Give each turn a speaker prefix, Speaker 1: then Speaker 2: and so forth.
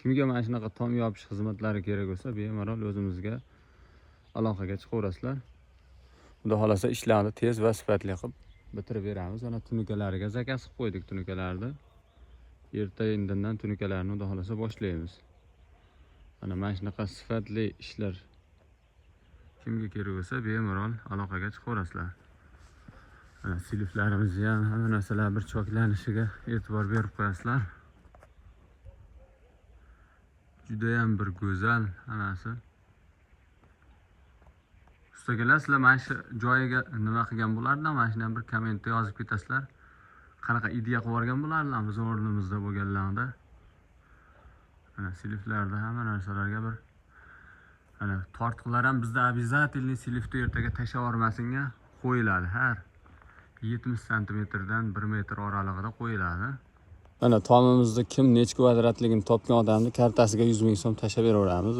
Speaker 1: Kimga mana shunaqa tom yopish xizmatlari kerak bo'lsa, bemalol o'zimizga aloqaga chiqaverasizlar. Xudo xolasa ishlarni tez va sifatli qilib bitirib beramiz. Ana tunukalariga zakaz qilib qo'ydik tunukalarni. Erta indindan tunukalarni xudo xolasa boshlaymiz. Mana shunaqa sifatli ishlar kimga kerak bo'lsa, bemalol aloqaga chiqaverasizlar. Siliflarimizni ham hamma narsalar bir choklanishiga e'tibor berib qo'yasizlar. Juda ham bir go'zal hammasi. Ustakalar, sizlar mana shu joyiga nima qilgan bo'lardilar? Mana shundan bir kommentda yozib ketasizlar. Qanaqa ideya qilib o'rgan bo'lardilar biz o'rnimizda bo'lganlarida. Siliflarda hamma narsalarga bir tortqilar ham bizda обязательный silifni ertaga tashlab yubormasinga qo'yiladi. Har 70 santimetrdan 1 metr oralig'ida qo'yiladi. Tomimizda kim necha kvadratligini topgan odamni kartasiga 100 ming so'm tashlab beraveramiz.